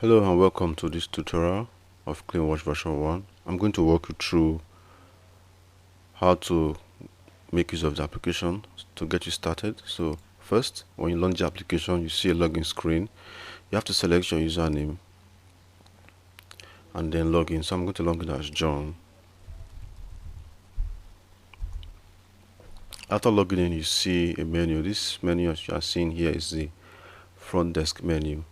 Hello and welcome to this tutorial of Cleanwash version 1. I'm going to walk you through how to make use of the application to get you started. So first, when you launch the application, you see a login screen. You have to select your username and then log in. So I'm going to log in as John. After logging in, you see a menu. This menu as you are seeing here is the Frontdesk menu.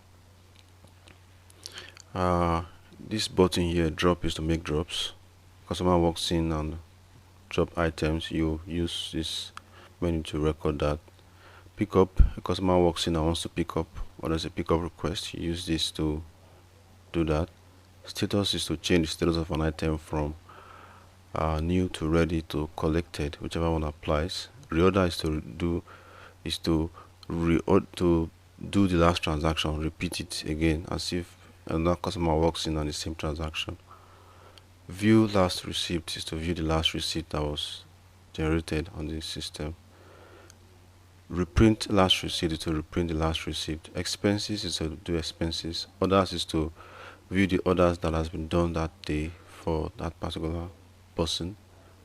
This button here, drop, is to make drops. Customer walks in and drop items, you use this menu to record that. Pick up, a customer walks in and wants to pick up, or there's a pickup request, you use this to do that. Status is to change the status of an item from new to ready to collected, whichever one applies. Reorder is to do the last transaction, repeat it again as if another customer walks in on the same transaction. View last receipt is to view the last receipt that was generated on the system. Reprint last receipt is to reprint the last receipt. Expenses is to do expenses. Orders is to view the orders that has been done that day for that particular person.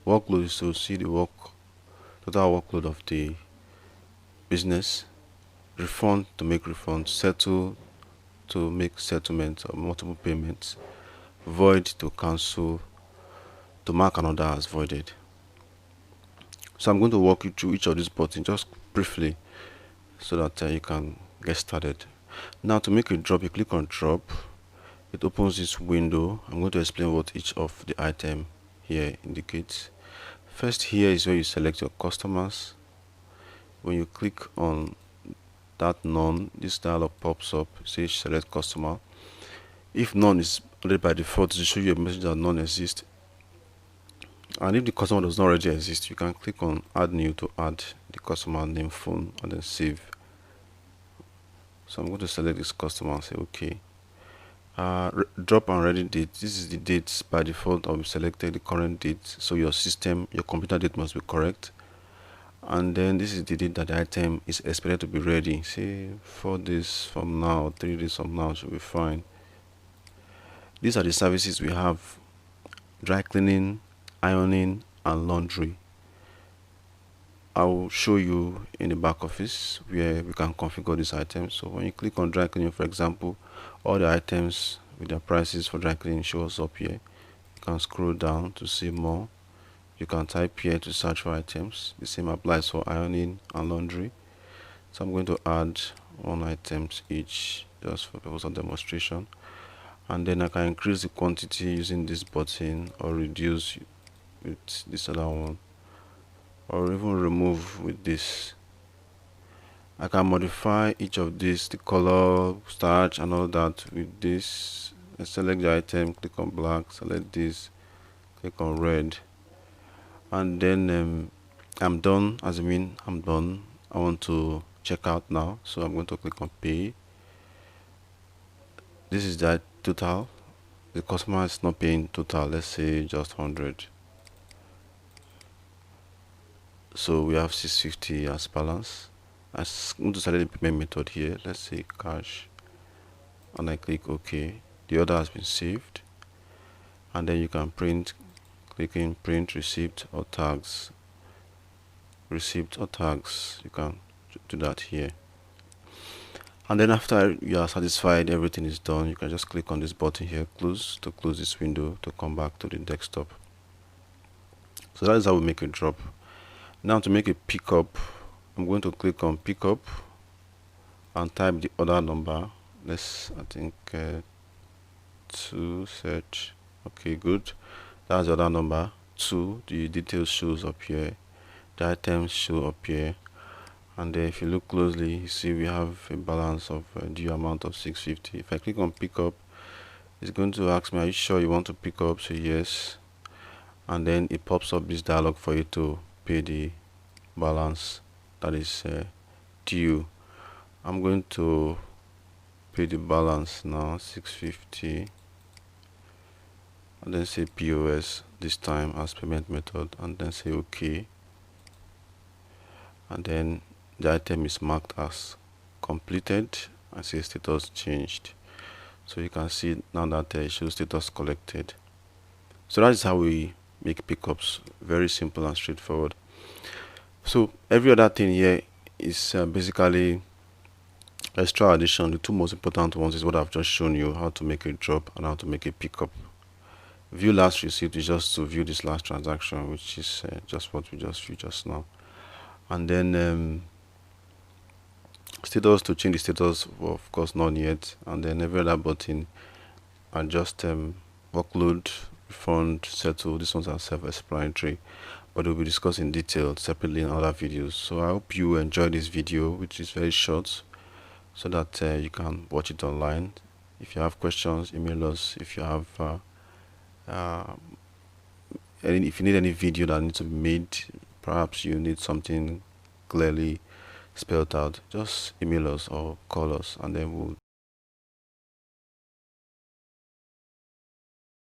Workload is to see the total workload of the business. Refund to make refund. Settle to make settlement or multiple payments. Void to cancel, to mark an order as voided. So I'm going to walk you through each of these buttons just briefly so that you can get started. Now to make a drop, you click on drop. It opens this window. I'm going to explain what each of the item here indicates. First, here is where you select your customers. When you click on that none, this dialog pops up, says select customer. If none is already by default, it will show you a message that none exists. And if the customer does not already exist, you can click on add new to add the customer name, phone, and then save. So I'm going to select this customer and say okay. Drop and ready date. This is the dates by default. I'll selected the current date, so your computer date must be correct. And then this is the date that the item is expected to be ready. Say 4 days from now, 3 days from now should be fine. These are the services we have: dry cleaning, ironing, and laundry. I will show you in the back office where we can configure these items. So when you click on dry cleaning, for example, all the items with their prices for dry cleaning shows up here. You can scroll down to see more. You can type here to search for items. The same applies for ironing and laundry. So I'm going to add 1 items each just for purpose of demonstration. And then I can increase the quantity using this button or reduce with this other one, or even remove with this. I can modify each of these, the color, starch, and all that with this. I select the item, click on black, select this, click on red, and then I'm done. I'm done. I want to check out now, so I'm going to click on pay. This is the total. The customer is not paying total, let's say just 100. So we have 650 as balance. I'm going to select the payment method here. Let's say cash, and I click OK. The order has been saved, and then you can clicking print receipt or tags. Receipt or tags, you can do that here. And then after you are satisfied, everything is done, you can just click on this button here, close, to close this window to come back to the desktop. So that is how we make a drop. Now to make a pickup, I'm going to click on pickup and type the order number. I think 2 search. Okay, good. That's the order number 2. The details shows up here, the items show up here, and if you look closely, you see we have a balance of due amount of 650. If I click on pickup, it's going to ask me, are you sure you want to pick up? So yes, and then it pops up this dialog for you to pay the balance that is due. I'm going to pay the balance now, 650, and then say POS this time as payment method, and then say OK, and then the item is marked as completed. I say status changed. So you can see now that it shows status collected. So that is how we make pickups. Very simple and straightforward. So every other thing here is basically extra addition. The two most important ones is what I've just shown you, how to make a drop and how to make a pickup. View last receipt is just to view this last transaction, which is just what we just viewed just now. And then status, to change the status, well, of course none yet. And then every other button, adjust workload, refund, settle. These ones are self-explanatory, but we'll be discussing in detail separately in other videos. So I hope you enjoyed this video, which is very short, so that you can watch it online. If you have questions, email us. If you have if you need any video that needs to be made, perhaps you need something clearly spelled out, just email us or call us, and then we'll